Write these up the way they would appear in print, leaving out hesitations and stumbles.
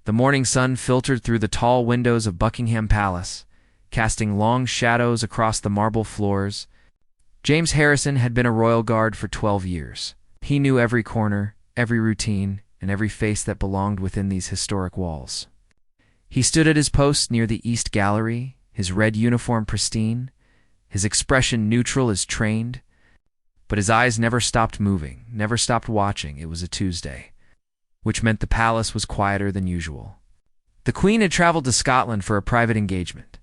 The morning sun filtered through the tall windows of Buckingham Palace, casting long shadows across the marble floors. James Harrison had been a royal guard for 12 years. He knew every corner, every routine, and every face that belonged within these historic walls. He stood at his post near the East Gallery, his red uniform pristine, his expression neutral as trained, but his eyes never stopped moving, never stopped watching. It was a Tuesday, which meant the palace was quieter than usual. The Queen had traveled to Scotland for a private engagement,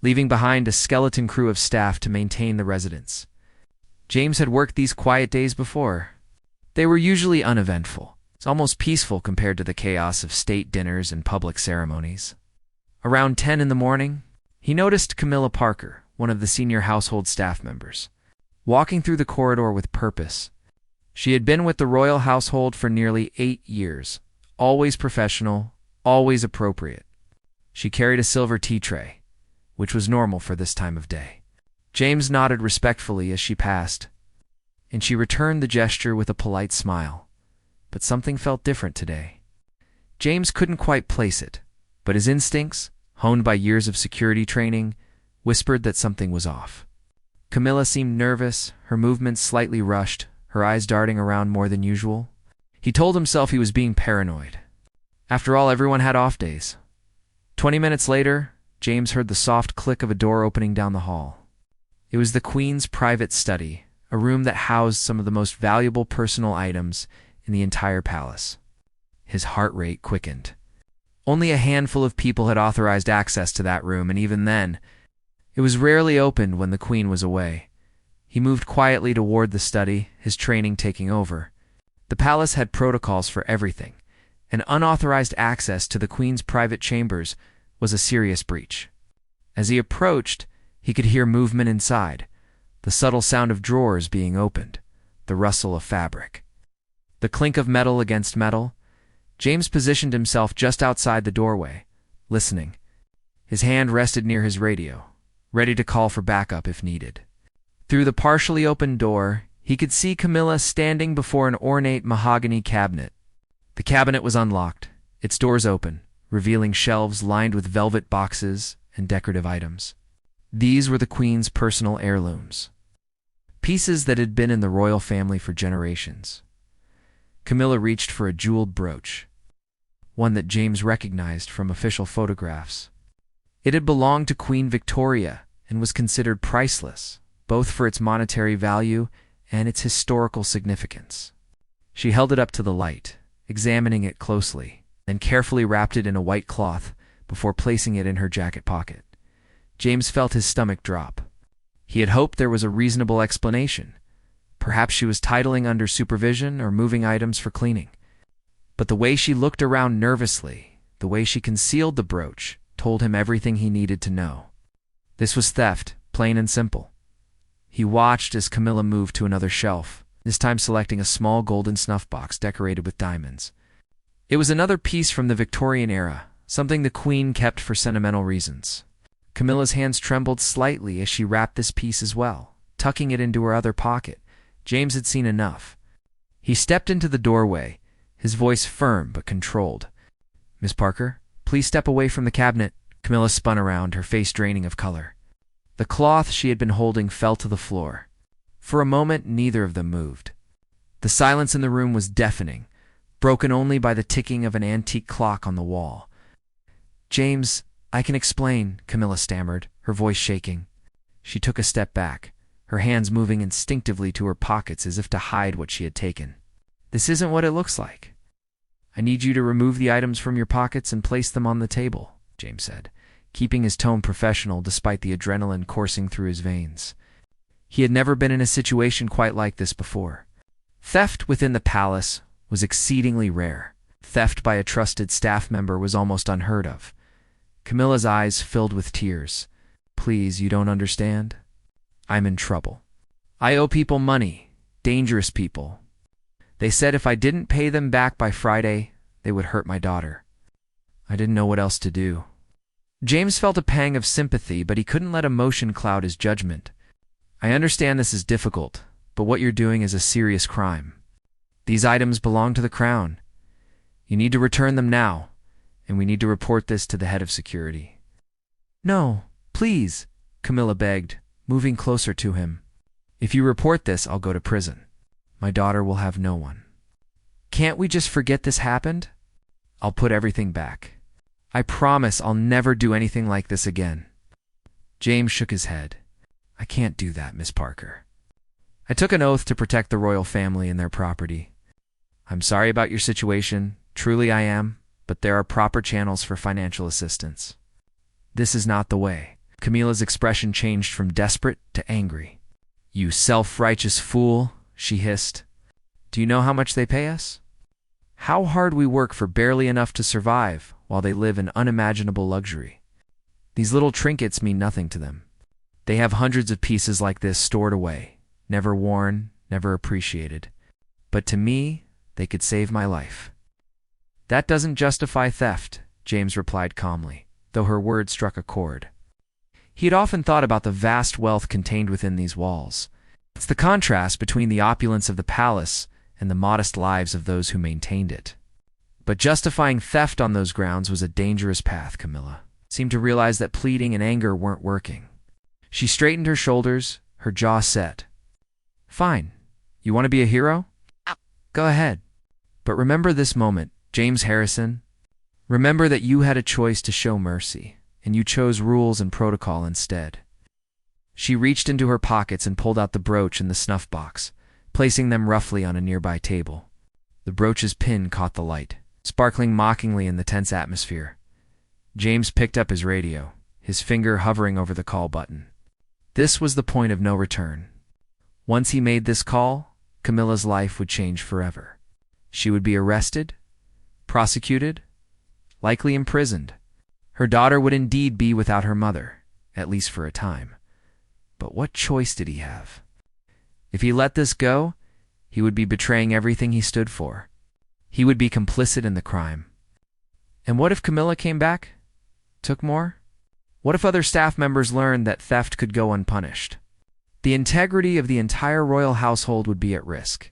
leaving behind a skeleton crew of staff to maintain the residence. James had worked these quiet days before. They were usually uneventful. It's almost peaceful compared to the chaos of state dinners and public ceremonies. Around 10 in the morning, he noticed Camilla Parker, one of the senior household staff members, walking through the corridor with purpose. She had been with the royal household for nearly 8 years, always professional, always appropriate. She carried a silver tea tray, which was normal for this time of day. James nodded respectfully as she passed, and she returned the gesture with a polite smile. But something felt different today. James couldn't quite place it, but his instincts, honed by years of security training, whispered that something was off. Camilla seemed nervous, her movements slightly rushed, her eyes darting around more than usual. He told himself he was being paranoid. After all, everyone had off days. 20 minutes later, James heard the soft click of a door opening down the hall. It was the Queen's private study, a room that housed some of the most valuable personal items in the entire palace. His heart rate quickened. Only a handful of people had authorized access to that room, and even then, it was rarely opened when the Queen was away. He moved quietly toward the study, his training taking over. The palace had protocols for everything, and unauthorized access to the Queen's private chambers was a serious breach. As he approached, he could hear movement inside, the subtle sound of drawers being opened, the rustle of fabric, the clink of metal against metal. James positioned himself just outside the doorway, listening. His hand rested near his radio, ready to call for backup if needed. Through the partially opened door, he could see Camilla standing before an ornate mahogany cabinet. The cabinet was unlocked, its doors open, revealing shelves lined with velvet boxes and decorative items. These were the Queen's personal heirlooms, pieces that had been in the royal family for generations. Camilla reached for a jeweled brooch, one that James recognized from official photographs. It had belonged to Queen Victoria and was considered priceless, both for its monetary value and its historical significance. She held it up to the light, examining it closely, then carefully wrapped it in a white cloth before placing it in her jacket pocket. James felt his stomach drop. He had hoped there was a reasonable explanation. Perhaps she was titling under supervision or moving items for cleaning. But the way she looked around nervously, the way she concealed the brooch, told him everything he needed to know. This was theft, plain and simple. He watched as Camilla moved to another shelf, this time selecting a small golden snuff box decorated with diamonds. It was another piece from the Victorian era, something the Queen kept for sentimental reasons. Camilla's hands trembled slightly as she wrapped this piece as well, tucking it into her other pocket. James had seen enough. He stepped into the doorway, his voice firm but controlled. "Miss Parker, please step away from the cabinet." Camilla spun around, her face draining of color. The cloth she had been holding fell to the floor. For a moment, neither of them moved. The silence in the room was deafening, broken only by the ticking of an antique clock on the wall. "James, I can explain," Camilla stammered, her voice shaking. She took a step back, her hands moving instinctively to her pockets as if to hide what she had taken. "This isn't what it looks like. I need you to remove the items from your pockets and place them on the table," James said, keeping his tone professional despite the adrenaline coursing through his veins. He had never been in a situation quite like this before. Theft within the palace was exceedingly rare. Theft by a trusted staff member was almost unheard of. Camilla's eyes filled with tears. "Please, you don't understand? I'm in trouble. I owe people money, dangerous people. They said if I didn't pay them back by Friday, they would hurt my daughter. I didn't know what else to do." James felt a pang of sympathy, but he couldn't let emotion cloud his judgment. "I understand this is difficult, but what you're doing is a serious crime. These items belong to the crown. You need to return them now, and we need to report this to the head of security." "No, please," Camilla begged, moving closer to him. "If you report this, I'll go to prison. My daughter will have no one." "Can't we just forget this happened?" "I'll put everything back. I promise I'll never do anything like this again." James shook his head. "I can't do that, Miss Parker. I took an oath to protect the royal family and their property. I'm sorry about your situation, truly I am, but there are proper channels for financial assistance. This is not the way." Camilla's expression changed from desperate to angry. "You self-righteous fool," she hissed. "Do you know how much they pay us? How hard we work for barely enough to survive while they live in unimaginable luxury. These little trinkets mean nothing to them. They have hundreds of pieces like this stored away, never worn, never appreciated. But to me, they could save my life." "That doesn't justify theft," James replied calmly, though her words struck a chord. He had often thought about the vast wealth contained within these walls. It's the contrast between the opulence of the palace and the modest lives of those who maintained it. But justifying theft on those grounds was a dangerous path. Camilla seemed to realize that pleading and anger weren't working. She straightened her shoulders, her jaw set. "Fine. You want to be a hero? Go ahead. But remember this moment, James Harrison. Remember that you had a choice to show mercy, and you chose rules and protocol instead." She reached into her pockets and pulled out the brooch and the snuff box, placing them roughly on a nearby table. The brooch's pin caught the light, sparkling mockingly in the tense atmosphere. James picked up his radio, his finger hovering over the call button. This was the point of no return. Once he made this call, Camilla's life would change forever. She would be arrested, prosecuted, likely imprisoned. Her daughter would indeed be without her mother, at least for a time. But what choice did he have? If he let this go, he would be betraying everything he stood for. He would be complicit in the crime. And what if Camilla came back? Took more? What if other staff members learned that theft could go unpunished? The integrity of the entire royal household would be at risk.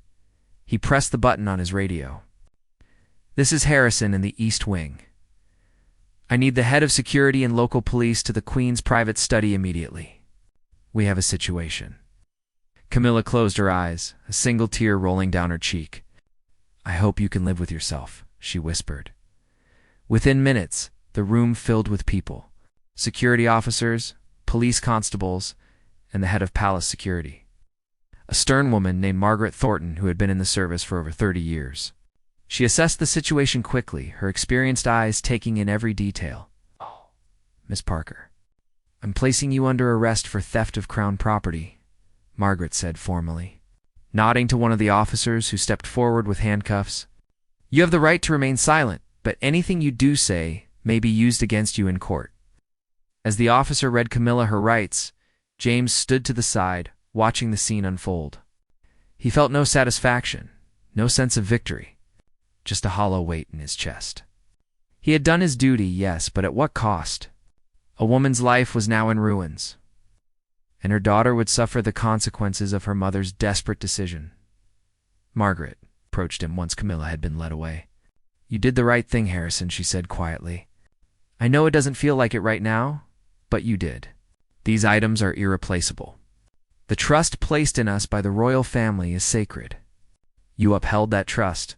He pressed the button on his radio. "This is Harrison in the East Wing. I need the head of security and local police to the Queen's private study immediately. We have a situation." Camilla closed her eyes, a single tear rolling down her cheek. "I hope you can live with yourself," she whispered. Within minutes, the room filled with people. Security officers, police constables, and the head of palace security. A stern woman named Margaret Thornton who had been in the service for over 30 years. She assessed the situation quickly, her experienced eyes taking in every detail. "Oh, Miss Parker, I'm placing you under arrest for theft of crown property," Margaret said formally, nodding to one of the officers who stepped forward with handcuffs. "You have the right to remain silent, but anything you do say may be used against you in court." As the officer read Camilla her rights, James stood to the side, watching the scene unfold. He felt no satisfaction, no sense of victory, just a hollow weight in his chest. He had done his duty, yes, but at what cost? A woman's life was now in ruins, and her daughter would suffer the consequences of her mother's desperate decision. Margaret approached him once Camilla had been led away. "You did the right thing, Harrison," she said quietly. "I know it doesn't feel like it right now, but you did. These items are irreplaceable. The trust placed in us by the royal family is sacred. You upheld that trust."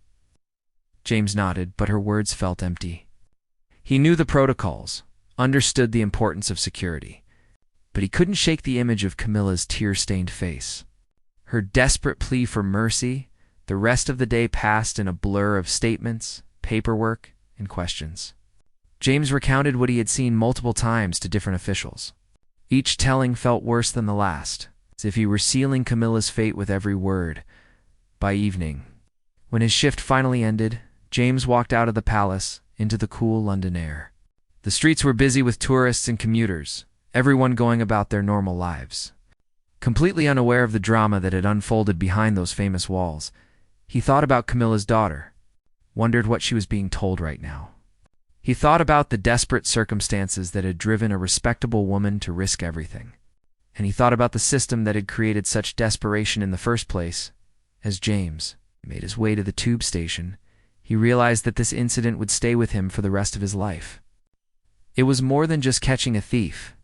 James nodded, but her words felt empty. He knew the protocols, understood the importance of security, but he couldn't shake the image of Camilla's tear-stained face. Her desperate plea for mercy. The rest of the day passed in a blur of statements, paperwork, and questions. James recounted what he had seen multiple times to different officials. Each telling felt worse than the last, as if he were sealing Camilla's fate with every word. By evening, when his shift finally ended, James walked out of the palace into the cool London air. The streets were busy with tourists and commuters, everyone going about their normal lives. Completely unaware of the drama that had unfolded behind those famous walls, he thought about Camilla's daughter, wondered what she was being told right now. He thought about the desperate circumstances that had driven a respectable woman to risk everything. And he thought about the system that had created such desperation in the first place. As James made his way to the tube station, He realized that this incident would stay with him for the rest of his life. It was more than just catching a thief.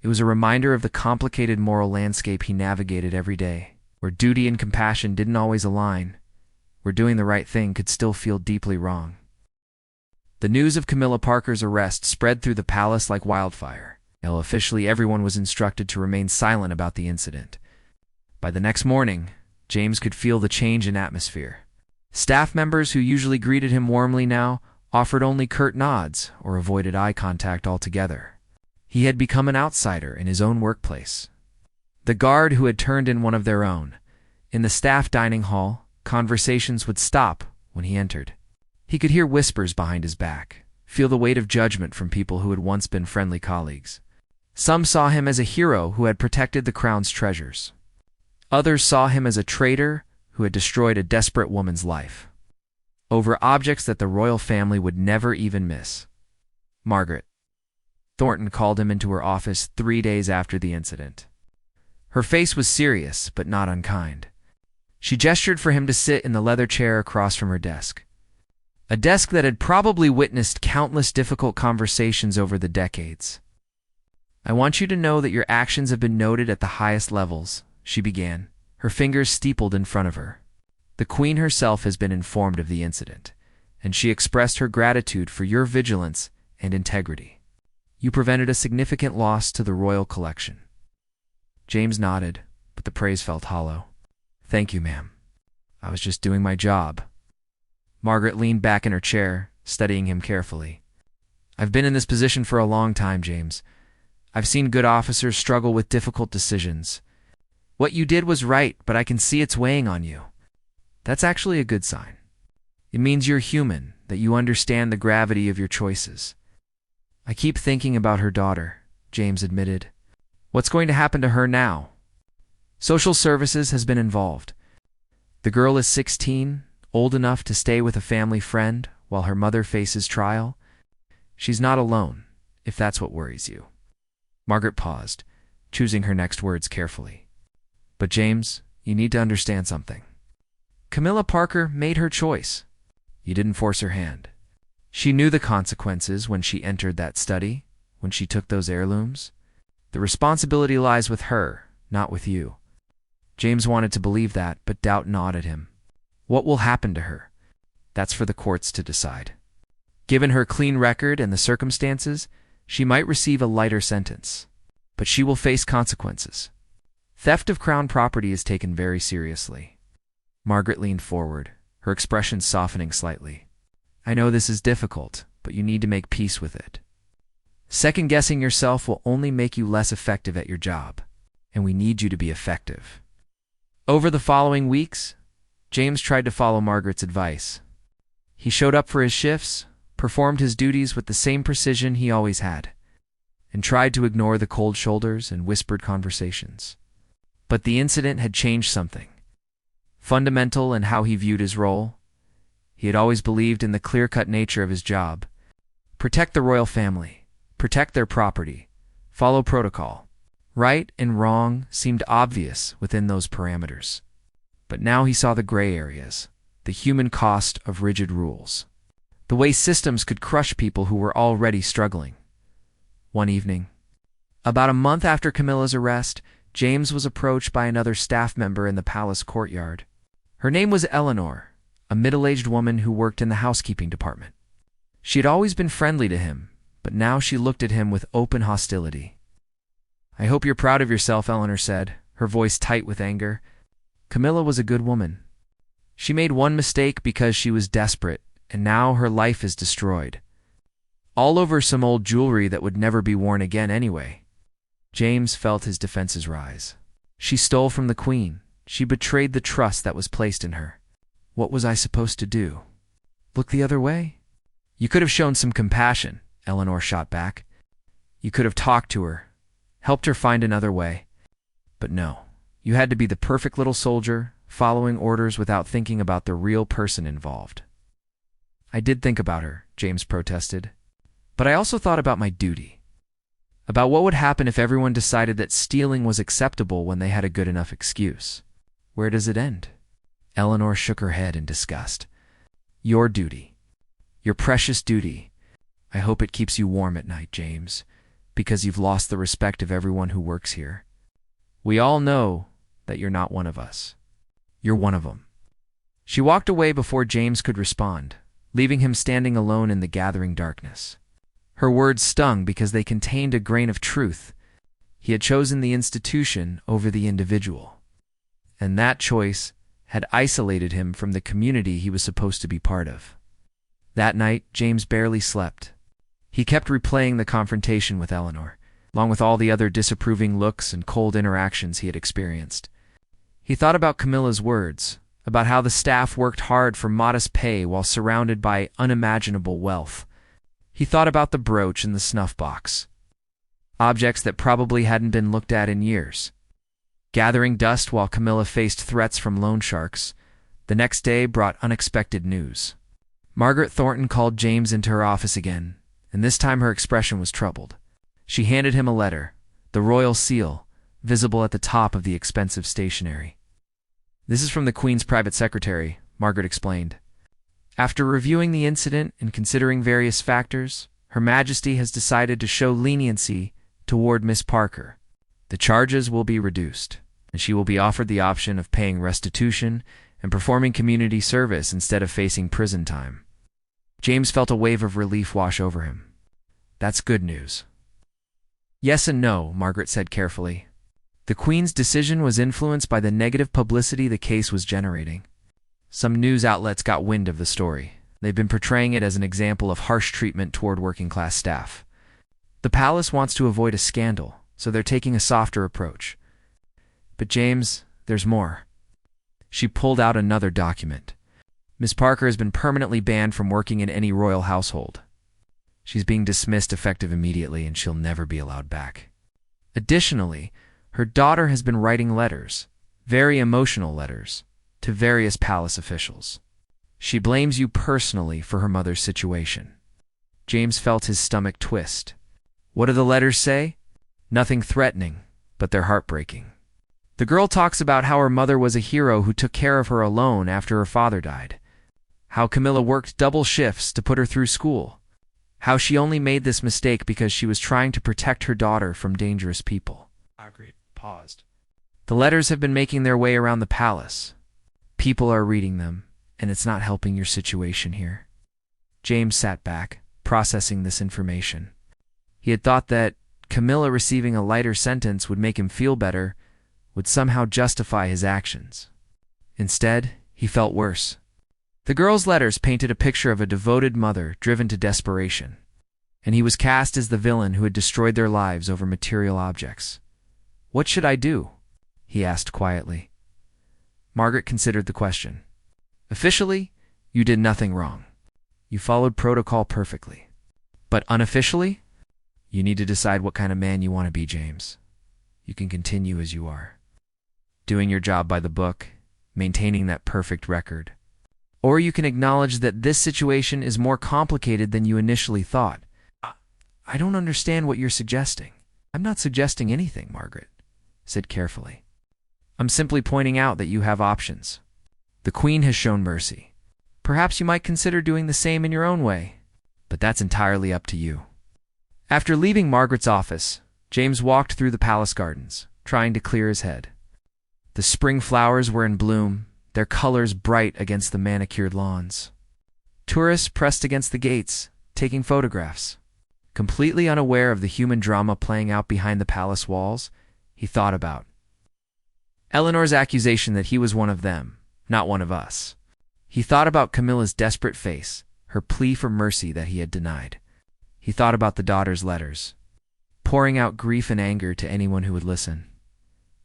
It was a reminder of the complicated moral landscape he navigated every day, where duty and compassion didn't always align, where doing the right thing could still feel deeply wrong. The news of Camilla Parker's arrest spread through the palace like wildfire. Officially, everyone was instructed to remain silent about the incident. By the next morning, James could feel the change in atmosphere. Staff members who usually greeted him warmly now offered only curt nods or avoided eye contact altogether. He had become an outsider in his own workplace. The guard who had turned in one of their own. In the staff dining hall, conversations would stop when he entered. He could hear whispers behind his back, feel the weight of judgment from people who had once been friendly colleagues. Some saw him as a hero who had protected the crown's treasures. Others saw him as a traitor who had destroyed a desperate woman's life, over objects that the royal family would never even miss. Margaret Thornton called him into her office 3 days after the incident. Her face was serious, but not unkind. She gestured for him to sit in the leather chair across from her desk, a desk that had probably witnessed countless difficult conversations over the decades. "I want you to know that your actions have been noted at the highest levels," she began, her fingers steepled in front of her. "The Queen herself has been informed of the incident, and she expressed her gratitude for your vigilance and integrity. You prevented a significant loss to the royal collection." James nodded, but the praise felt hollow. "Thank you, ma'am. I was just doing my job." Margaret leaned back in her chair, studying him carefully. "I've been in this position for a long time, James. I've seen good officers struggle with difficult decisions. What you did was right, but I can see it's weighing on you. That's actually a good sign. It means you're human, that you understand the gravity of your choices." "I keep thinking about her daughter," James admitted. "What's going to happen to her now?" "Social services has been involved. The girl is 16, old enough to stay with a family friend while her mother faces trial. She's not alone, if that's what worries you." Margaret paused, choosing her next words carefully. "But James, you need to understand something. Camilla Parker made her choice. You didn't force her hand. She knew the consequences when she entered that study, when she took those heirlooms. The responsibility lies with her, not with you." James wanted to believe that, but doubt gnawed at him. What will happen to her? That's for the courts to decide. Given her clean record and the circumstances, she might receive a lighter sentence, but she will face consequences. Theft of crown property is taken very seriously. Margaret leaned forward, her expression softening slightly. "I know this is difficult, but you need to make peace with it. Second-guessing yourself will only make you less effective at your job, and we need you to be effective." Over the following weeks, James tried to follow Margaret's advice. He showed up for his shifts, performed his duties with the same precision he always had, and tried to ignore the cold shoulders and whispered conversations. But the incident had changed something fundamental in how he viewed his role. He had always believed in the clear-cut nature of his job. Protect the royal family, protect their property, follow protocol. Right and wrong seemed obvious within those parameters. But now he saw the gray areas, the human cost of rigid rules, the way systems could crush people who were already struggling. One evening, about a month after Camilla's arrest, James was approached by another staff member in the palace courtyard. Her name was Eleanor, a middle-aged woman who worked in the housekeeping department. She had always been friendly to him, but now she looked at him with open hostility. "I hope you're proud of yourself," Eleanor said, her voice tight with anger. "Camilla was a good woman. She made one mistake because she was desperate, and now her life is destroyed. All over some old jewelry that would never be worn again anyway." James felt his defenses rise. She stole from the Queen. She betrayed the trust that was placed in her. What was I supposed to do? Look the other way? "You could have shown some compassion," Eleanor shot back. "You could have talked to her, helped her find another way. But no, you had to be the perfect little soldier, following orders without thinking about the real person involved." "I did think about her," James protested. "But I also thought about my duty. About what would happen if everyone decided that stealing was acceptable when they had a good enough excuse. Where does it end?" Eleanor shook her head in disgust. Your duty. Your precious duty. I hope it keeps you warm at night, James, because you've lost the respect of everyone who works here. We all know that you're not one of us. You're one of them. She walked away before James could respond, leaving him standing alone in the gathering darkness. Her words stung because they contained a grain of truth. He had chosen the institution over the individual, and that choice had isolated him from the community he was supposed to be part of. That night, James barely slept. He kept replaying the confrontation with Eleanor, along with all the other disapproving looks and cold interactions he had experienced. He thought about Camilla's words, about how the staff worked hard for modest pay while surrounded by unimaginable wealth. He thought about the brooch and the snuff box, objects that probably hadn't been looked at in years. Gathering dust while Camilla faced threats from loan sharks, the next day brought unexpected news. Margaret Thornton called James into her office again, and this time her expression was troubled. She handed him a letter, the royal seal, visible at the top of the expensive stationery. "This is from the Queen's private secretary," Margaret explained. "After reviewing the incident and considering various factors, Her Majesty has decided to show leniency toward Miss Parker. The charges will be reduced, and she will be offered the option of paying restitution and performing community service instead of facing prison time." James felt a wave of relief wash over him. "That's good news." "Yes and no," Margaret said carefully. The Queen's decision was influenced by the negative publicity the case was generating. Some news outlets got wind of the story. They've been portraying it as an example of harsh treatment toward working-class staff. The palace wants to avoid a scandal, so they're taking a softer approach. But James, there's more. She pulled out another document. Miss Parker has been permanently banned from working in any royal household. She's being dismissed effective immediately, and she'll never be allowed back. Additionally, her daughter has been writing letters, very emotional letters, to various palace officials. She blames you personally for her mother's situation. James felt his stomach twist. What do the letters say? Nothing threatening, but they're heartbreaking. The girl talks about how her mother was a hero who took care of her alone after her father died. How Camilla worked double shifts to put her through school. How she only made this mistake because she was trying to protect her daughter from dangerous people. Margaret paused. The letters have been making their way around the palace. People are reading them, and it's not helping your situation here. James sat back, processing this information. He had thought that Camilla receiving a lighter sentence would make him feel better, would somehow justify his actions. Instead, he felt worse. The girl's letters painted a picture of a devoted mother driven to desperation, and he was cast as the villain who had destroyed their lives over material objects. "What should I do?" he asked quietly. Margaret considered the question. "Officially, you did nothing wrong. You followed protocol perfectly. But unofficially, you need to decide what kind of man you want to be, James. You can continue as you are, doing your job by the book, maintaining that perfect record. Or you can acknowledge that this situation is more complicated than you initially thought." I don't understand what you're suggesting." "I'm not suggesting anything," Margaret said carefully. "I'm simply pointing out that you have options. The Queen has shown mercy. Perhaps you might consider doing the same in your own way, but that's entirely up to you." After leaving Margaret's office, James walked through the palace gardens, trying to clear his head. The spring flowers were in bloom, their colors bright against the manicured lawns. Tourists pressed against the gates, taking photographs. Completely unaware of the human drama playing out behind the palace walls, he thought about Eleanor's accusation that he was one of them, not one of us. He thought about Camilla's desperate face, her plea for mercy that he had denied. He thought about the daughter's letters, pouring out grief and anger to anyone who would listen.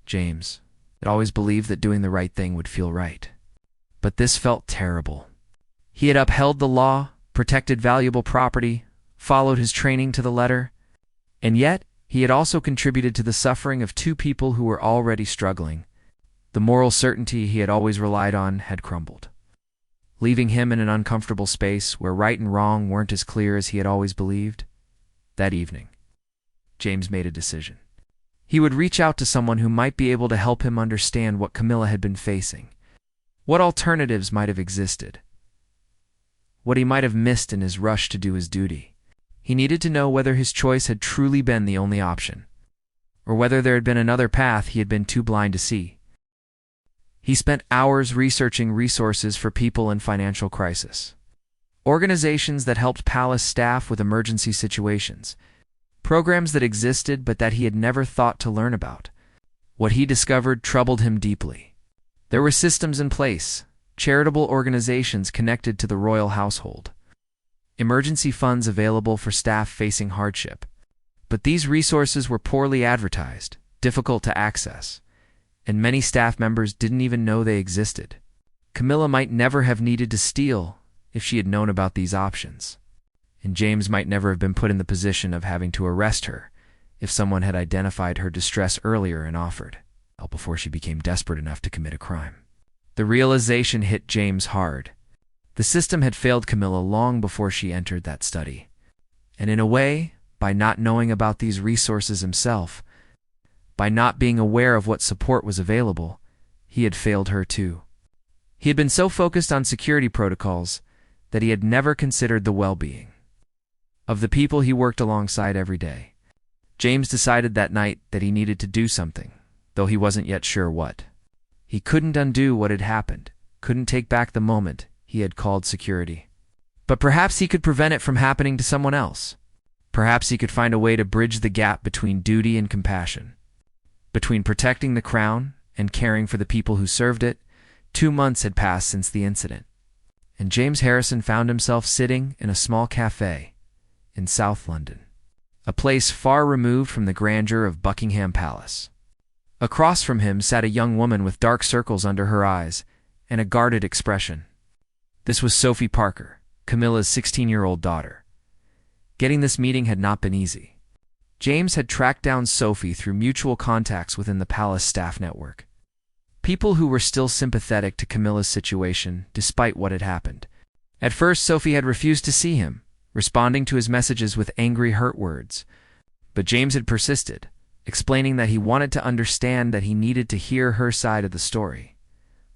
James had always believed that doing the right thing would feel right. But this felt terrible. He had upheld the law, protected valuable property, followed his training to the letter, and yet he had also contributed to the suffering of two people who were already struggling. The moral certainty he had always relied on had crumbled, leaving him in an uncomfortable space where right and wrong weren't as clear as he had always believed. That evening, James made a decision. He would reach out to someone who might be able to help him understand what Camilla had been facing, what alternatives might have existed. what he might have missed in his rush to do his duty. He needed to know whether his choice had truly been the only option, or whether there had been another path he had been too blind to see. He spent hours researching resources for people in financial crisis, organizations that helped palace staff with emergency situations, programs that existed but that he had never thought to learn about. What he discovered troubled him deeply. There were systems in place, charitable organizations connected to the royal household, emergency funds available for staff facing hardship. But these resources were poorly advertised, difficult to access, and many staff members didn't even know they existed. Camilla might never have needed to steal if she had known about these options, and James might never have been put in the position of having to arrest her if someone had identified her distress earlier and offered help before she became desperate enough to commit a crime. The realization hit James hard. The system had failed Camilla long before she entered that study, and in a way, by not knowing about these resources himself, by not being aware of what support was available, he had failed her too. He had been so focused on security protocols that he had never considered the well-being of the people he worked alongside every day. James decided that night that he needed to do something, though he wasn't yet sure what. He couldn't undo what had happened, couldn't take back the moment he had called security. But perhaps he could prevent it from happening to someone else. Perhaps he could find a way to bridge the gap between duty and compassion, between protecting the crown and caring for the people who served it. 2 months had passed since the incident, and James Harrison found himself sitting in a small cafe in South London, a place far removed from the grandeur of Buckingham Palace. Across from him sat a young woman with dark circles under her eyes and a guarded expression. This was Sophie Parker, Camilla's 16-year-old daughter. Getting this meeting had not been easy. James had tracked down Sophie through mutual contacts within the palace staff network. People who were still sympathetic to Camilla's situation despite what had happened. At first, Sophie had refused to see him, responding to his messages with angry, hurt words. But James had persisted, explaining that he wanted to understand, that he needed to hear her side of the story.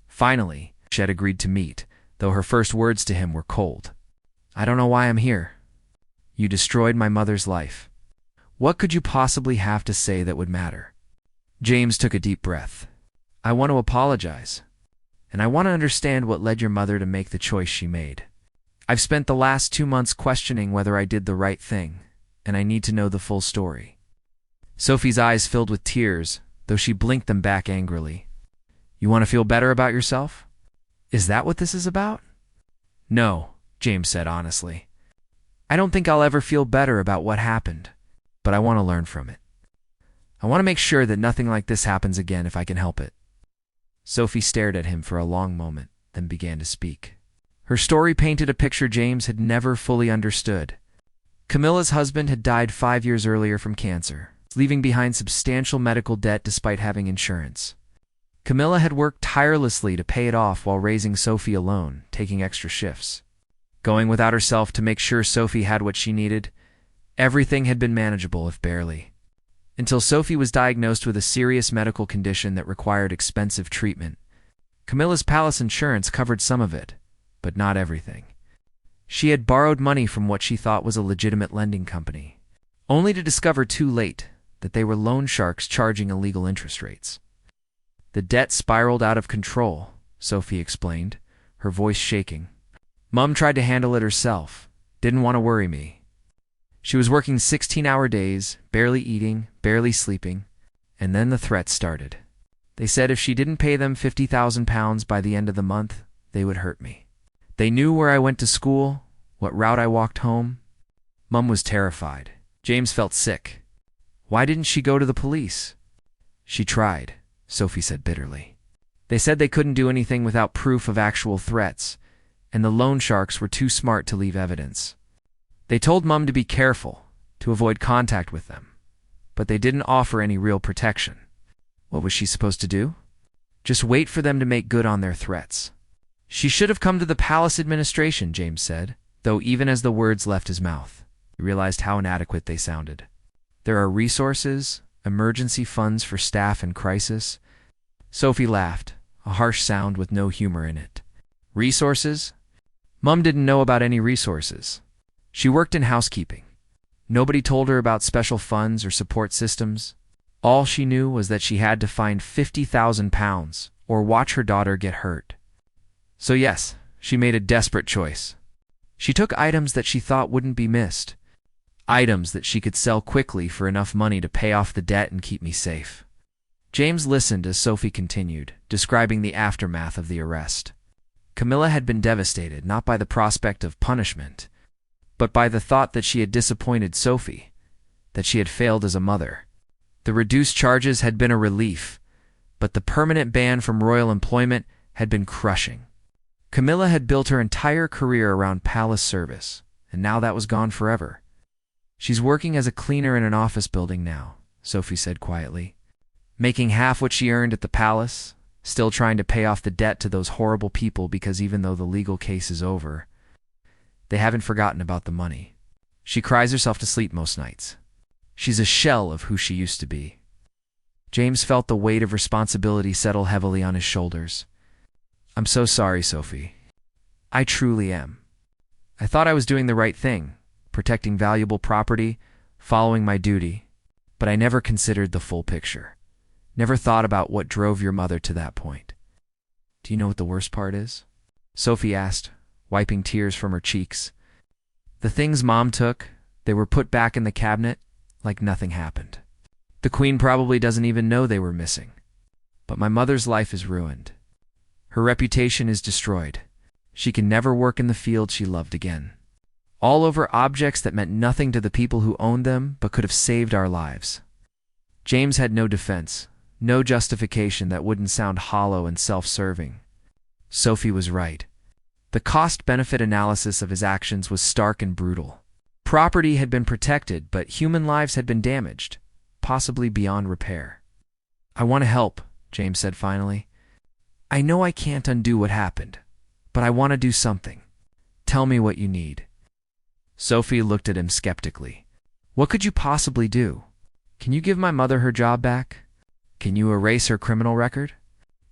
Finally, she had agreed to meet, though her first words to him were cold. "I don't know why I'm here. You destroyed my mother's life. What could you possibly have to say that would matter?" James took a deep breath. "I want to apologize, and I want to understand what led your mother to make the choice she made. I've spent the last 2 months questioning whether I did the right thing, and I need to know the full story." Sophie's eyes filled with tears, though she blinked them back angrily. "You want to feel better about yourself? Is that what this is about?" "No," James said honestly. "I don't think I'll ever feel better about what happened, but I want to learn from it. I want to make sure that nothing like this happens again if I can help it." Sophie stared at him for a long moment, then began to speak. Her story painted a picture James had never fully understood. Camilla's husband had died 5 years earlier from cancer, leaving behind substantial medical debt despite having insurance. Camilla had worked tirelessly to pay it off while raising Sophie alone, taking extra shifts, going without herself to make sure Sophie had what she needed. Everything had been manageable, if barely, until Sophie was diagnosed with a serious medical condition that required expensive treatment. Camilla's palace insurance covered some of it, but not everything. She had borrowed money from what she thought was a legitimate lending company, only to discover too late that they were loan sharks charging illegal interest rates. The debt spiraled out of control, Sophie explained, her voice shaking. "Mom tried to handle it herself, didn't want to worry me. She was working 16-hour days, barely eating, barely sleeping, and then the threats started. They said if she didn't pay them £50,000 by the end of the month, they would hurt me. They knew where I went to school, what route I walked home." Mom was terrified. James felt sick. Why didn't she go to the police? "She tried," Sophie said bitterly. "They said they couldn't do anything without proof of actual threats, and the loan sharks were too smart to leave evidence. They told Mom to be careful, to avoid contact with them, but they didn't offer any real protection. What was she supposed to do? Just wait for them to make good on their threats. She should have come to the palace administration," James said, though even as the words left his mouth, he realized how inadequate they sounded. "There are resources, emergency funds for staff in crisis." Sophie laughed, a harsh sound with no humor in it. "Resources? Mom didn't know about any resources. She worked in housekeeping. Nobody told her about special funds or support systems. All she knew was that she had to find £50,000 or watch her daughter get hurt. So yes, she made a desperate choice. She took items that she thought wouldn't be missed. Items that she could sell quickly for enough money to pay off the debt and keep me safe. James listened as Sophie continued, describing the aftermath of the arrest. Camilla had been devastated not by the prospect of punishment, but by the thought that she had disappointed Sophie, that she had failed as a mother. The reduced charges had been a relief, but the permanent ban from royal employment had been crushing. Camilla had built her entire career around palace service, and now that was gone forever. She's working as a cleaner in an office building now, Sophie said quietly, making half what she earned at the palace, still trying to pay off the debt to those horrible people because even though the legal case is over, they haven't forgotten about the money. She cries herself to sleep most nights. She's a shell of who she used to be. James felt the weight of responsibility settle heavily on his shoulders. I'm so sorry, Sophie. I truly am. I thought I was doing the right thing, protecting valuable property, following my duty, but I never considered the full picture. Never thought about what drove your mother to that point. Do you know what the worst part is? Sophie asked, wiping tears from her cheeks. The things Mom took, they were put back in the cabinet like nothing happened. The Queen probably doesn't even know they were missing. But my mother's life is ruined. Her reputation is destroyed. She can never work in the field she loved again. All over objects that meant nothing to the people who owned them but could have saved our lives. James had no defense, no justification that wouldn't sound hollow and self-serving. Sophie was right. The cost-benefit analysis of his actions was stark and brutal. Property had been protected, but human lives had been damaged, possibly beyond repair. I want to help, James said finally. I know I can't undo what happened, but I want to do something. Tell me what you need. Sophie looked at him skeptically. What could you possibly do? Can you give my mother her job back? Can you erase her criminal record?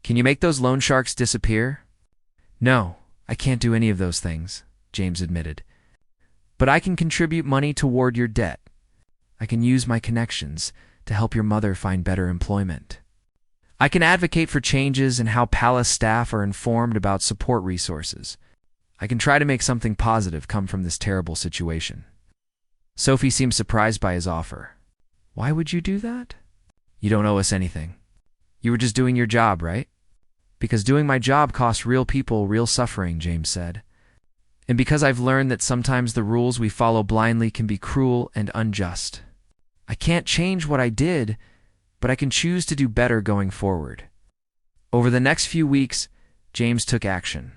Can you make those loan sharks disappear? No, I can't do any of those things, James admitted. But I can contribute money toward your debt. I can use my connections to help your mother find better employment. I can advocate for changes in how palace staff are informed about support resources. I can try to make something positive come from this terrible situation. Sophie seemed surprised by his offer. Why would you do that? You don't owe us anything. You were just doing your job, right? Because doing my job costs real people real suffering, James said. And because I've learned that sometimes the rules we follow blindly can be cruel and unjust. I can't change what I did, but I can choose to do better going forward. Over the next few weeks, James took action.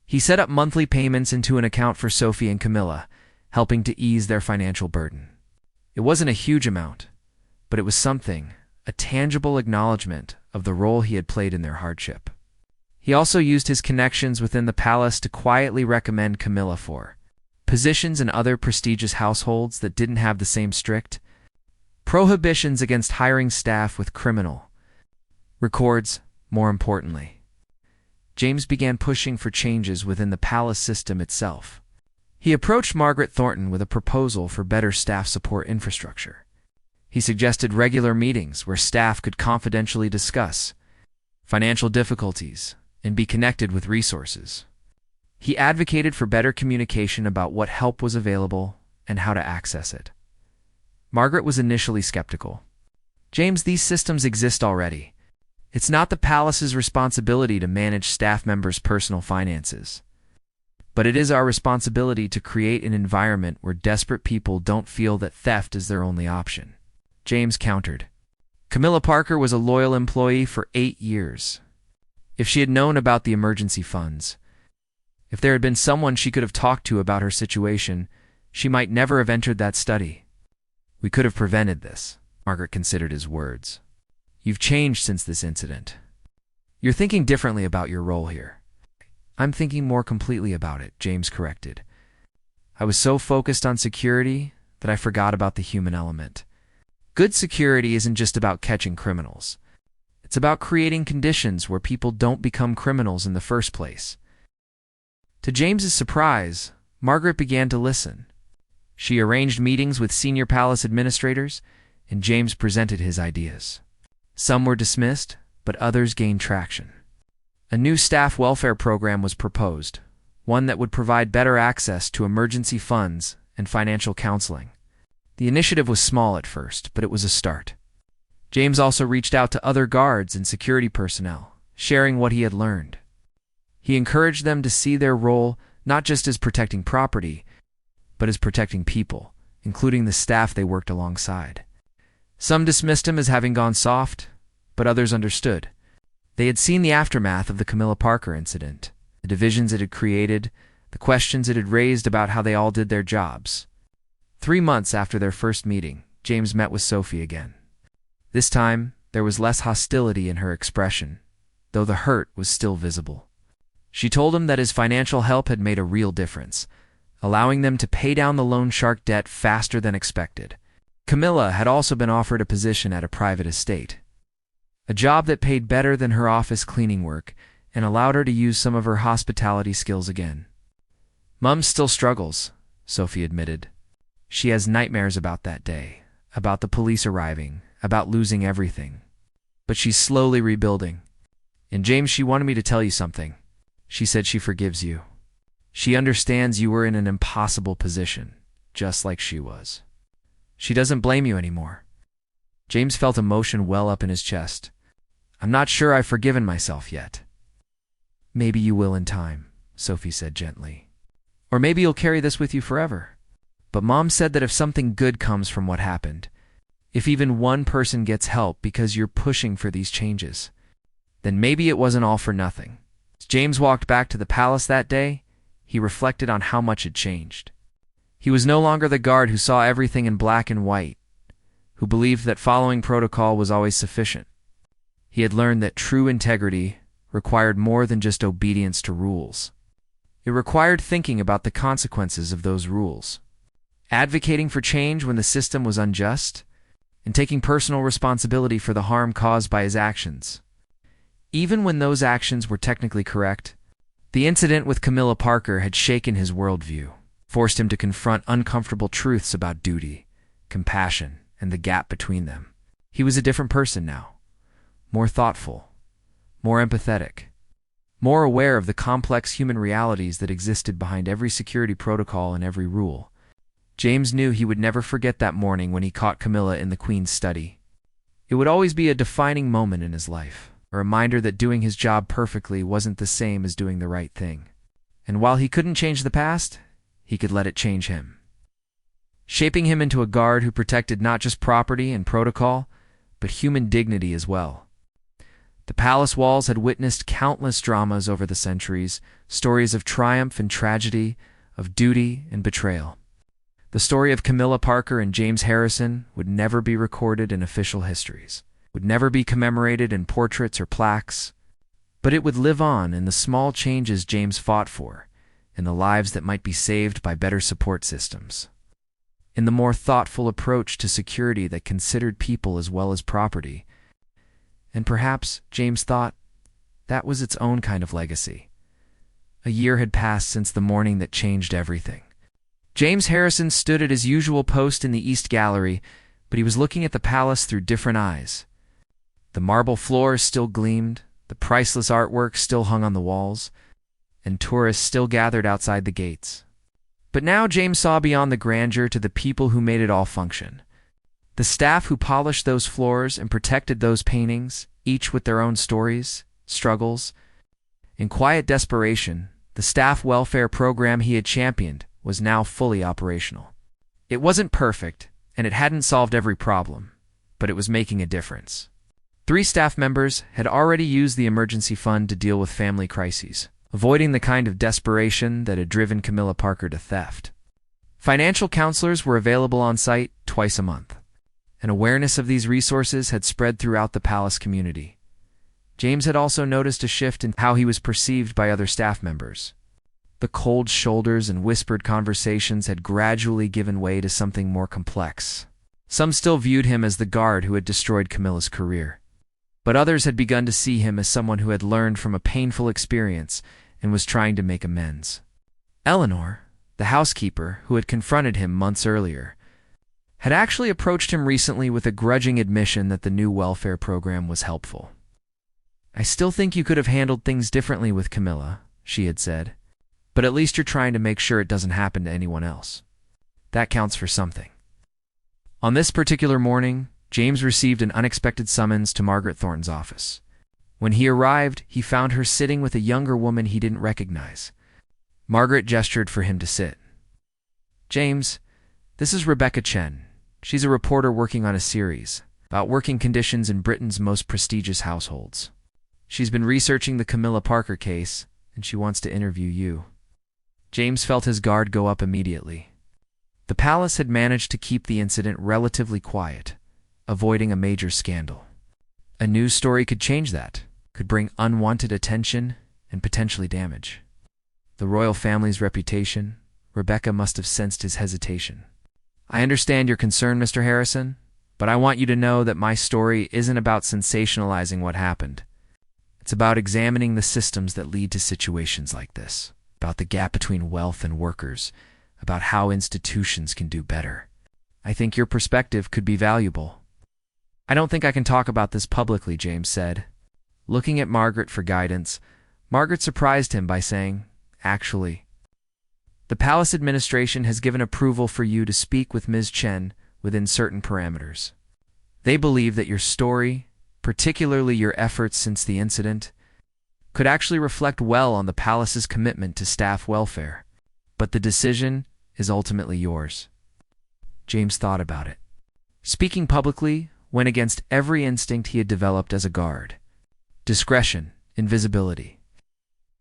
He set up monthly payments into an account for Sophie and Camilla, helping to ease their financial burden. It wasn't a huge amount, but it was something, a tangible acknowledgement of the role he had played in their hardship. He also used his connections within the palace to quietly recommend Camilla for positions in other prestigious households that didn't have the same strict prohibitions against hiring staff with criminal records. More importantly, James began pushing for changes within the palace system itself. He approached Margaret Thornton with a proposal for better staff support infrastructure. He suggested regular meetings where staff could confidentially discuss financial difficulties and be connected with resources. He advocated for better communication about what help was available and how to access it. Margaret was initially skeptical. James, these systems exist already. It's not the palace's responsibility to manage staff members' personal finances. But it is our responsibility to create an environment where desperate people don't feel that theft is their only option. James countered. Camilla Parker was a loyal employee for 8 years. If she had known about the emergency funds, if there had been someone she could have talked to about her situation, she might never have entered that study. We could have prevented this, Margaret considered his words. You've changed since this incident. You're thinking differently about your role here. I'm thinking more completely about it, James corrected. I was so focused on security that I forgot about the human element. Good security isn't just about catching criminals. It's about creating conditions where people don't become criminals in the first place. To James's surprise, Margaret began to listen. She arranged meetings with senior palace administrators, and James presented his ideas. Some were dismissed, but others gained traction. A new staff welfare program was proposed, one that would provide better access to emergency funds and financial counseling. The initiative was small at first, but it was a start. James also reached out to other guards and security personnel, sharing what he had learned. He encouraged them to see their role not just as protecting property, but as protecting people, including the staff they worked alongside. Some dismissed him as having gone soft, but others understood. They had seen the aftermath of the Camilla Parker incident, the divisions it had created, the questions it had raised about how they all did their jobs. 3 months after their first meeting, James met with Sophie again. This time, there was less hostility in her expression, though the hurt was still visible. She told him that his financial help had made a real difference, allowing them to pay down the loan shark debt faster than expected. Camilla had also been offered a position at a private estate, a job that paid better than her office cleaning work and allowed her to use some of her hospitality skills again. "Mum still struggles," Sophie admitted. "She has nightmares about that day, about the police arriving, about losing everything. But she's slowly rebuilding. And James, she wanted me to tell you something. She said she forgives you. She understands you were in an impossible position, just like she was. She doesn't blame you anymore." James felt emotion well up in his chest. "I'm not sure I've forgiven myself yet." "Maybe you will in time," Sophie said gently. "Or maybe you'll carry this with you forever. But Mom said that if something good comes from what happened, if even one person gets help because you're pushing for these changes, then maybe it wasn't all for nothing." As James walked back to the palace that day, he reflected on how much had changed. He was no longer the guard who saw everything in black and white, who believed that following protocol was always sufficient. He had learned that true integrity required more than just obedience to rules. It required thinking about the consequences of those rules, advocating for change when the system was unjust, and taking personal responsibility for the harm caused by his actions. Even when those actions were technically correct, the incident with Camilla Parker had shaken his worldview, forced him to confront uncomfortable truths about duty, compassion, and the gap between them. He was a different person now, more thoughtful, more empathetic, more aware of the complex human realities that existed behind every security protocol and every rule. James knew he would never forget that morning when he caught Camilla in the Queen's study. It would always be a defining moment in his life, a reminder that doing his job perfectly wasn't the same as doing the right thing. And while he couldn't change the past, he could let it change him, shaping him into a guard who protected not just property and protocol, but human dignity as well. The palace walls had witnessed countless dramas over the centuries, stories of triumph and tragedy, of duty and betrayal. The story of Camilla Parker and James Harrison would never be recorded in official histories, would never be commemorated in portraits or plaques, but it would live on in the small changes James fought for, in the lives that might be saved by better support systems, in the more thoughtful approach to security that considered people as well as property. And perhaps, James thought, that was its own kind of legacy. A year had passed since the morning that changed everything. James Harrison stood at his usual post in the East Gallery, but he was looking at the palace through different eyes. The marble floors still gleamed, the priceless artwork still hung on the walls, and tourists still gathered outside the gates. But now James saw beyond the grandeur to the people who made it all function. The staff who polished those floors and protected those paintings, each with their own stories, struggles. In quiet desperation, the staff welfare program he had championed was now fully operational. It wasn't perfect, and it hadn't solved every problem, but it was making a difference. 3 staff members had already used the emergency fund to deal with family crises, avoiding the kind of desperation that had driven Camilla Parker to theft. Financial counselors were available on site twice a month, and awareness of these resources had spread throughout the palace community. James had also noticed a shift in how he was perceived by other staff members. The cold shoulders and whispered conversations had gradually given way to something more complex. Some still viewed him as the guard who had destroyed Camilla's career, but others had begun to see him as someone who had learned from a painful experience and was trying to make amends. Eleanor, the housekeeper who had confronted him months earlier, had actually approached him recently with a grudging admission that the new welfare program was helpful. "I still think you could have handled things differently with Camilla," she had said, "but at least you're trying to make sure it doesn't happen to anyone else. That counts for something." On this particular morning, James received an unexpected summons to Margaret Thornton's office. When he arrived, he found her sitting with a younger woman he didn't recognize. Margaret gestured for him to sit. "James, this is Rebecca Chen. She's a reporter working on a series about working conditions in Britain's most prestigious households. She's been researching the Camilla Parker case, and she wants to interview you." James felt his guard go up immediately. The palace had managed to keep the incident relatively quiet, avoiding a major scandal. A news story could change that, could bring unwanted attention and potentially damage the royal family's reputation. Rebecca must have sensed his hesitation. "I understand your concern, Mr. Harrison, but I want you to know that my story isn't about sensationalizing what happened. It's about examining the systems that lead to situations like this, about the gap between wealth and workers, about how institutions can do better. I think your perspective could be valuable." "I don't think I can talk about this publicly," James said. Looking at Margaret for guidance, Margaret surprised him by saying, "Actually, the palace administration has given approval for you to speak with Ms. Chen within certain parameters. They believe that your story, particularly your efforts since the incident, could actually reflect well on the palace's commitment to staff welfare, but the decision is ultimately yours." James thought about it. Speaking publicly went against every instinct he had developed as a guard. Discretion, invisibility.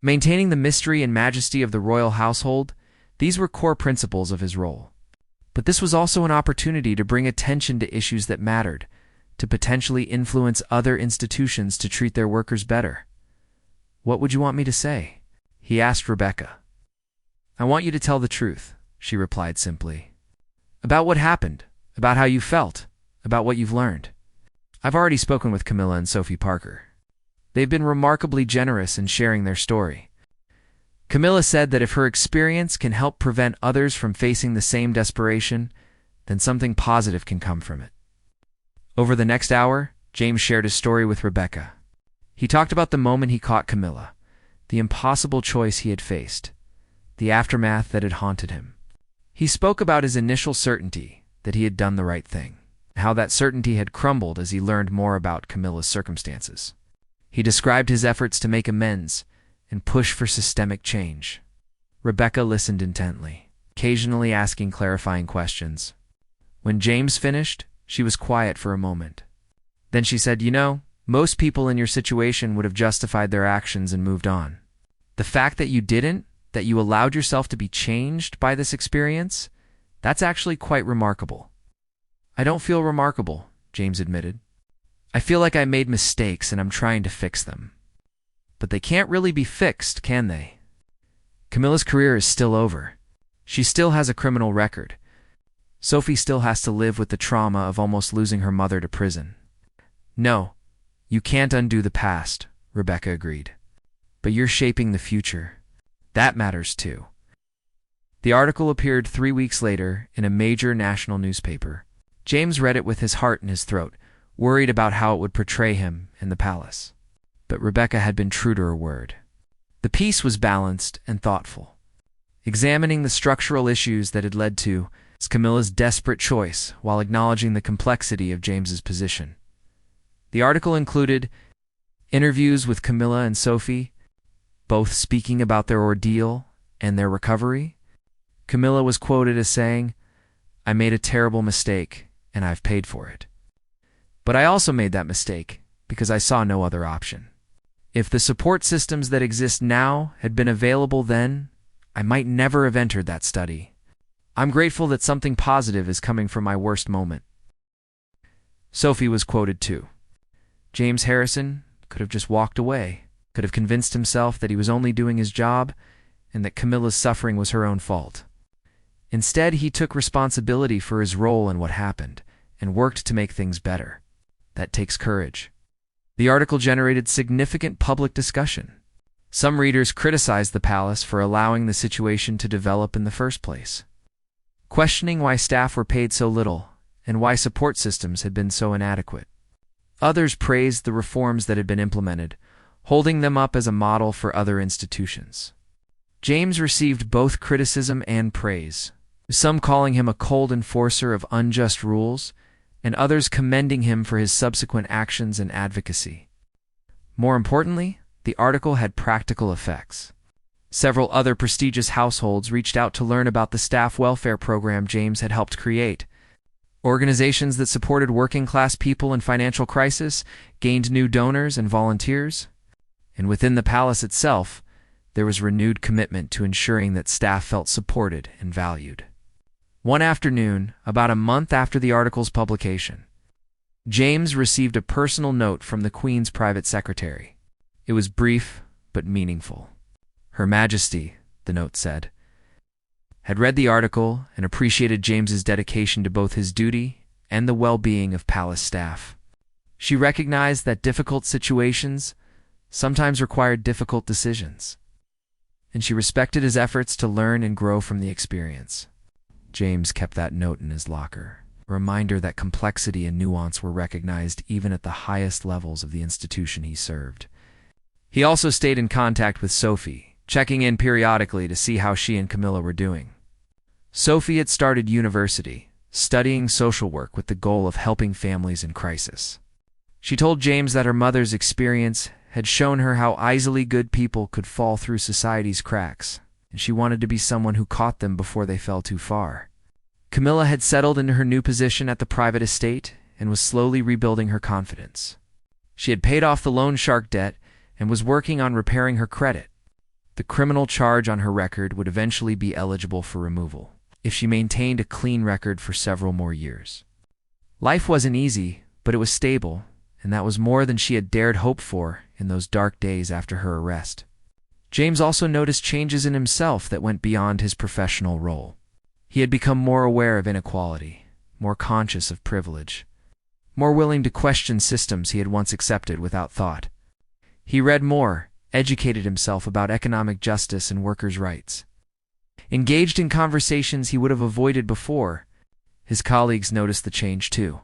Maintaining the mystery and majesty of the royal household, these were core principles of his role. But this was also an opportunity to bring attention to issues that mattered, to potentially influence other institutions to treat their workers better. "What would you want me to say?" he asked Rebecca. "I want you to tell the truth," she replied simply. "About what happened, about how you felt, about what you've learned. I've already spoken with Camilla and Sophie Parker. They've been remarkably generous in sharing their story. Camilla said that if her experience can help prevent others from facing the same desperation, then something positive can come from it." Over the next hour, James shared his story with Rebecca. He talked about the moment he caught Camilla, the impossible choice he had faced, the aftermath that had haunted him. He spoke about his initial certainty that he had done the right thing, how that certainty had crumbled as he learned more about Camilla's circumstances. He described his efforts to make amends and push for systemic change. Rebecca listened intently, occasionally asking clarifying questions. When James finished, she was quiet for a moment. Then she said, "You know, most people in your situation would have justified their actions and moved on. The fact that you didn't, that you allowed yourself to be changed by this experience, that's actually quite remarkable." "I don't feel remarkable," James admitted. "I feel like I made mistakes and I'm trying to fix them." "But they can't really be fixed, can they? Camilla's career is still over. She still has a criminal record. Sophie still has to live with the trauma of almost losing her mother to prison." "No, you can't undo the past," Rebecca agreed. "But you're shaping the future. That matters too." The article appeared 3 weeks later in a major national newspaper. James read it with his heart in his throat, worried about how it would portray him and the palace. But Rebecca had been true to her word. The piece was balanced and thoughtful, examining the structural issues that had led to Camilla's desperate choice while acknowledging the complexity of James's position. The article included interviews with Camilla and Sophie, both speaking about their ordeal and their recovery. Camilla was quoted as saying, "I made a terrible mistake, and I've paid for it. But I also made that mistake because I saw no other option. If the support systems that exist now had been available then, I might never have entered that study. I'm grateful that something positive is coming from my worst moment." Sophie was quoted too. "James Harrison could have just walked away, could have convinced himself that he was only doing his job and that Camilla's suffering was her own fault. Instead, he took responsibility for his role in what happened and worked to make things better. That takes courage." The article generated significant public discussion. Some readers criticized the palace for allowing the situation to develop in the first place, questioning why staff were paid so little and why support systems had been so inadequate. Others praised the reforms that had been implemented, holding them up as a model for other institutions. James received both criticism and praise, some calling him a cold enforcer of unjust rules, and others commending him for his subsequent actions and advocacy. More importantly, the article had practical effects. Several other prestigious households reached out to learn about the staff welfare program James had helped create. Organizations that supported working-class people in financial crisis gained new donors and volunteers. And within the palace itself, there was renewed commitment to ensuring that staff felt supported and valued. One afternoon, about a month after the article's publication, James received a personal note from the Queen's private secretary. It was brief but meaningful. Her Majesty, the note said, had read the article and appreciated James's dedication to both his duty and the well-being of palace staff. She recognized that difficult situations sometimes required difficult decisions, and she respected his efforts to learn and grow from the experience. James kept that note in his locker, a reminder that complexity and nuance were recognized even at the highest levels of the institution he served. He also stayed in contact with Sophie, checking in periodically to see how she and Camilla were doing. Sophie had started university, studying social work with the goal of helping families in crisis. She told James that her mother's experience had shown her how easily good people could fall through society's cracks, and she wanted to be someone who caught them before they fell too far. Camilla had settled into her new position at the private estate and was slowly rebuilding her confidence. She had paid off the loan shark debt and was working on repairing her credit. The criminal charge on her record would eventually be eligible for removal if she maintained a clean record for several more years. Life wasn't easy, but it was stable, and that was more than she had dared hope for in those dark days after her arrest. James also noticed changes in himself that went beyond his professional role. He had become more aware of inequality, more conscious of privilege, more willing to question systems he had once accepted without thought. He read more, educated himself about economic justice and workers' rights. Engaged in conversations he would have avoided before, his colleagues noticed the change too.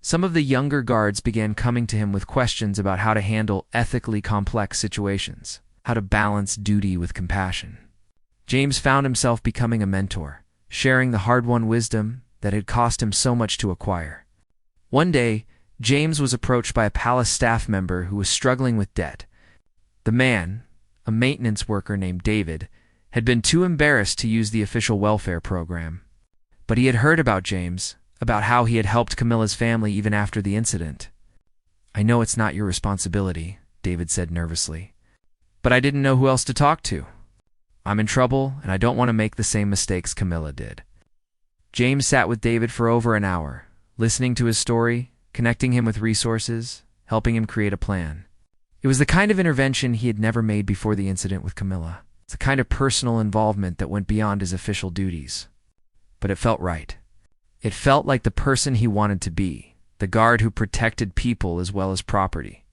Some of the younger guards began coming to him with questions about how to handle ethically complex situations, how to balance duty with compassion. James found himself becoming a mentor, sharing the hard-won wisdom that had cost him so much to acquire. One day, James was approached by a palace staff member who was struggling with debt. The man, a maintenance worker named David, had been too embarrassed to use the official welfare program. But he had heard about James, about how he had helped Camilla's family even after the incident. "I know it's not your responsibility," David said nervously, "but I didn't know who else to talk to. I'm in trouble, and I don't want to make the same mistakes Camilla did." James sat with David for over an hour, listening to his story, connecting him with resources, helping him create a plan. It was the kind of intervention he had never made before the incident with Camilla. It's the kind of personal involvement that went beyond his official duties. But it felt right. It felt like the person he wanted to be, the guard who protected people as well as property.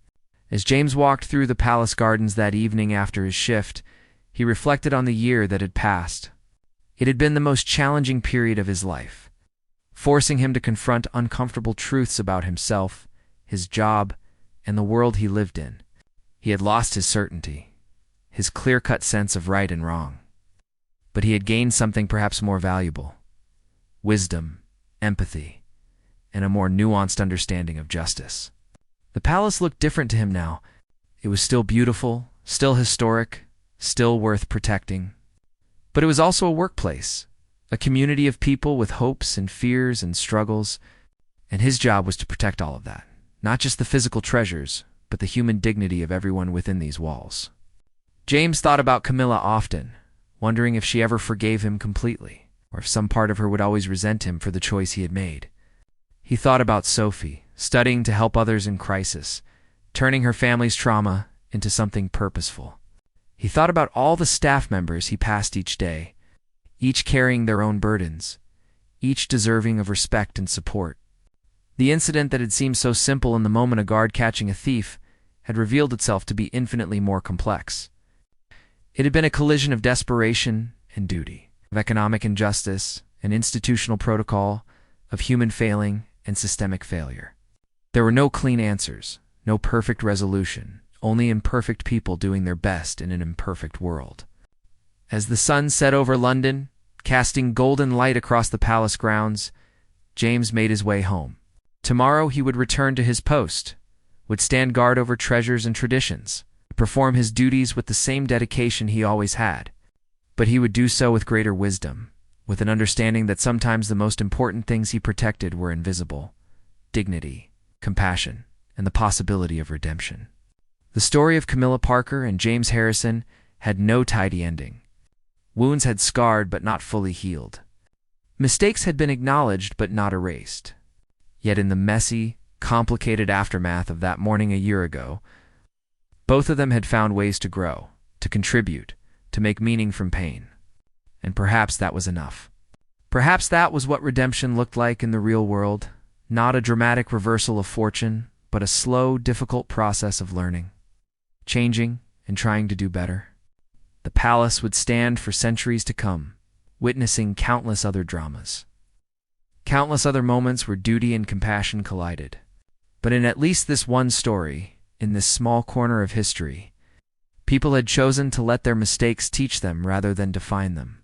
As James walked through the palace gardens that evening after his shift, he reflected on the year that had passed. It had been the most challenging period of his life, forcing him to confront uncomfortable truths about himself, his job, and the world he lived in. He had lost his certainty, his clear-cut sense of right and wrong. But he had gained something perhaps more valuable: wisdom, empathy, and a more nuanced understanding of justice. The palace looked different to him now. It was still beautiful, still historic, still worth protecting. But it was also a workplace, a community of people with hopes and fears and struggles, and his job was to protect all of that, not just the physical treasures, but the human dignity of everyone within these walls. James thought about Camilla often, wondering if she ever forgave him completely, or if some part of her would always resent him for the choice he had made. He thought about Sophie, studying to help others in crisis, turning her family's trauma into something purposeful. He thought about all the staff members he passed each day, each carrying their own burdens, each deserving of respect and support. The incident that had seemed so simple in the moment, a guard catching a thief, had revealed itself to be infinitely more complex. It had been a collision of desperation and duty, of economic injustice and institutional protocol, of human failing and systemic failure. There were no clean answers, no perfect resolution, only imperfect people doing their best in an imperfect world. As the sun set over London, casting golden light across the palace grounds, James made his way home. Tomorrow he would return to his post, would stand guard over treasures and traditions, perform his duties with the same dedication he always had. But he would do so with greater wisdom, with an understanding that sometimes the most important things he protected were invisible: dignity, compassion, and the possibility of redemption. The story of Camilla Parker and James Harrison had no tidy ending. Wounds had scarred but not fully healed. Mistakes had been acknowledged but not erased. Yet in the messy, complicated aftermath of that morning a year ago, both of them had found ways to grow, to contribute, to make meaning from pain. And perhaps that was enough. Perhaps that was what redemption looked like in the real world, not a dramatic reversal of fortune, but a slow, difficult process of learning, changing, and trying to do better. The palace would stand for centuries to come, witnessing countless other dramas. Countless other moments where duty and compassion collided. But in at least this one story, in this small corner of history, people had chosen to let their mistakes teach them rather than define them.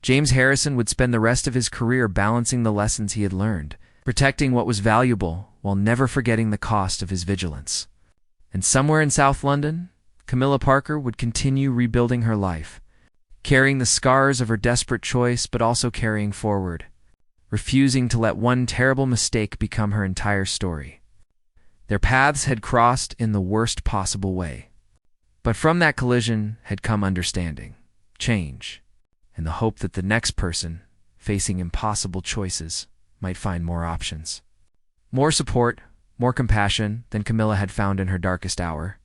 James Harrison would spend the rest of his career balancing the lessons he had learned, protecting what was valuable while never forgetting the cost of his vigilance. And somewhere in South London, Camilla Parker would continue rebuilding her life, carrying the scars of her desperate choice but also carrying forward, refusing to let one terrible mistake become her entire story. Their paths had crossed in the worst possible way. But from that collision had come understanding, change, and the hope that the next person, facing impossible choices, might find more options. More support, more compassion than Camilla had found in her darkest hour.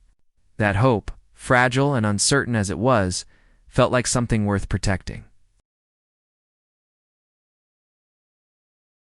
That hope, fragile and uncertain as it was, felt like something worth protecting.